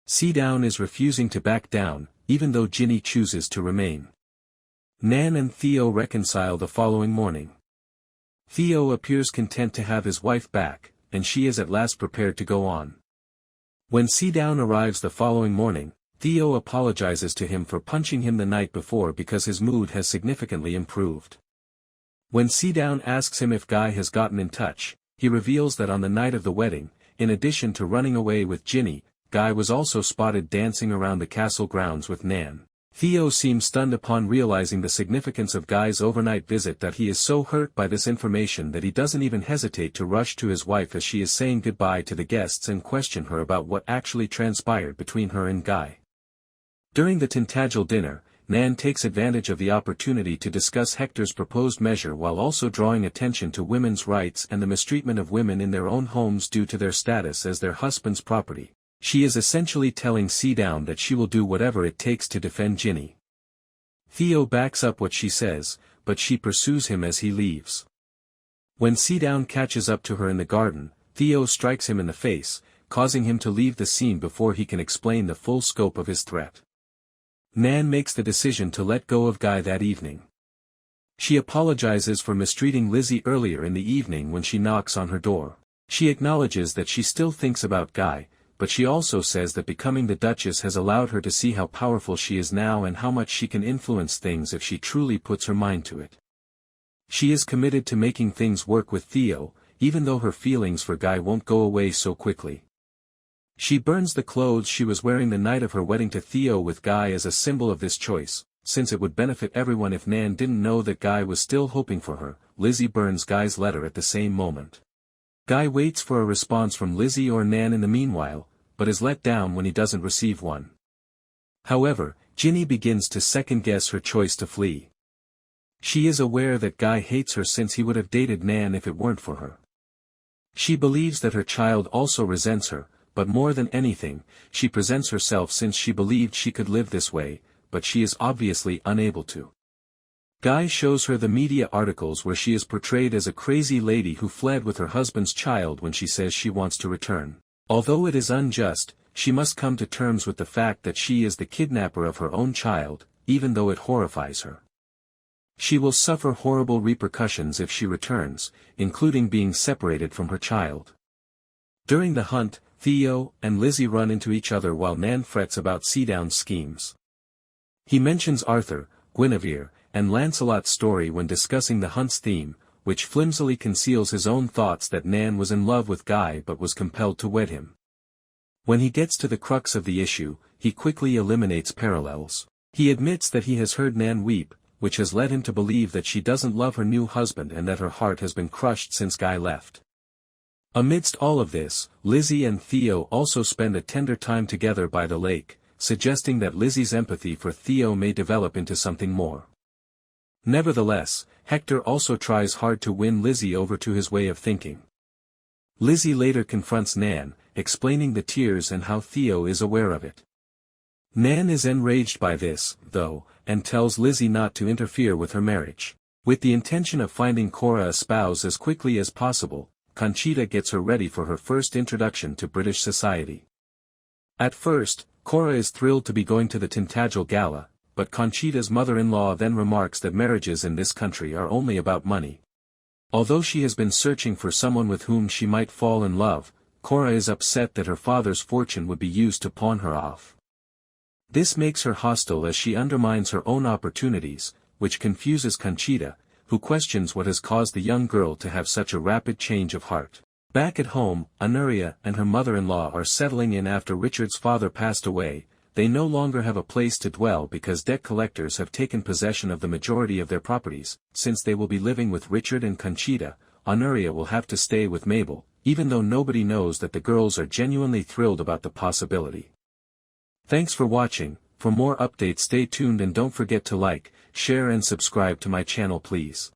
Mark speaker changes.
Speaker 1: Seadown is refusing to back down, even though Jinny chooses to remain. Nan and Theo reconcile the following morning. Theo appears content to have his wife back, and she is at last prepared to go on. When Seadown arrives the following morning, Theo apologizes to him for punching him the night before because his mood has significantly improved. When Seadown asks him if Guy has gotten in touch, he reveals that on the night of the wedding, in addition to running away with Jinny, Guy was also spotted dancing around the castle grounds with Nan. Theo seems stunned upon realizing the significance of Guy's overnight visit that he is so hurt by this information that he doesn't even hesitate to rush to his wife as she is saying goodbye to the guests and question her about what actually transpired between her and Guy. During the Tintagel dinner, Nan takes advantage of the opportunity to discuss Hector's proposed measure while also drawing attention to women's rights and the mistreatment of women in their own homes due to their status as their husband's property. She is essentially telling Seadown that she will do whatever it takes to defend Jinny. Theo backs up what she says, but she pursues him as he leaves. When Seadown catches up to her in the garden, Theo strikes him in the face, causing him to leave the scene before he can explain the full scope of his threat. Nan makes the decision to let go of Guy that evening. She apologizes for mistreating Lizzie earlier in the evening when she knocks on her door. She acknowledges that she still thinks about Guy, but she also says that becoming the Duchess has allowed her to see how powerful she is now and how much she can influence things if she truly puts her mind to it. She is committed to making things work with Theo, even though her feelings for Guy won't go away so quickly. She burns the clothes she was wearing the night of her wedding to Theo with Guy as a symbol of this choice, since it would benefit everyone if Nan didn't know that Guy was still hoping for her. Lizzie burns Guy's letter at the same moment. Guy waits for a response from Lizzie or Nan in the meanwhile, but is let down when he doesn't receive one. However, Jinny begins to second-guess her choice to flee. She is aware that Guy hates her since he would have dated Nan if it weren't for her. She believes that her child also resents her, but more than anything, she presents herself since she believed she could live this way, but she is obviously unable to. Guy shows her the media articles where she is portrayed as a crazy lady who fled with her husband's child when she says she wants to return. Although it is unjust, she must come to terms with the fact that she is the kidnapper of her own child, even though it horrifies her. She will suffer horrible repercussions if she returns, including being separated from her child. During the hunt, Theo and Lizzie run into each other while Nan frets about Seadown's schemes. He mentions Arthur, Guinevere, and Lancelot's story when discussing the hunt's theme, which flimsily conceals his own thoughts that Nan was in love with Guy but was compelled to wed him. When he gets to the crux of the issue, he quickly eliminates parallels. He admits that he has heard Nan weep, which has led him to believe that she doesn't love her new husband and that her heart has been crushed since Guy left. Amidst all of this, Lizzie and Theo also spend a tender time together by the lake, suggesting that Lizzie's empathy for Theo may develop into something more. Nevertheless, Hector also tries hard to win Lizzie over to his way of thinking. Lizzie later confronts Nan, explaining the tears and how Theo is aware of it. Nan is enraged by this, though, and tells Lizzie not to interfere with her marriage. With the intention of finding Cora a spouse as quickly as possible, Conchita gets her ready for her first introduction to British society. At first, Cora is thrilled to be going to the Tintagel Gala, but Conchita's mother-in-law then remarks that marriages in this country are only about money. Although she has been searching for someone with whom she might fall in love, Cora is upset that her father's fortune would be used to pawn her off. This makes her hostile as she undermines her own opportunities, which confuses Conchita, who questions what has caused the young girl to have such a rapid change of heart. Back at home, Honoria and her mother-in-law are settling in after Richard's father passed away. They no longer have a place to dwell because debt collectors have taken possession of the majority of their properties. Since they will be living with Richard and Conchita, Honoria will have to stay with Mabel, even though nobody knows that the girls are genuinely thrilled about the possibility. Thanks for watching. For more updates stay tuned and don't forget to like, share and subscribe to my channel please.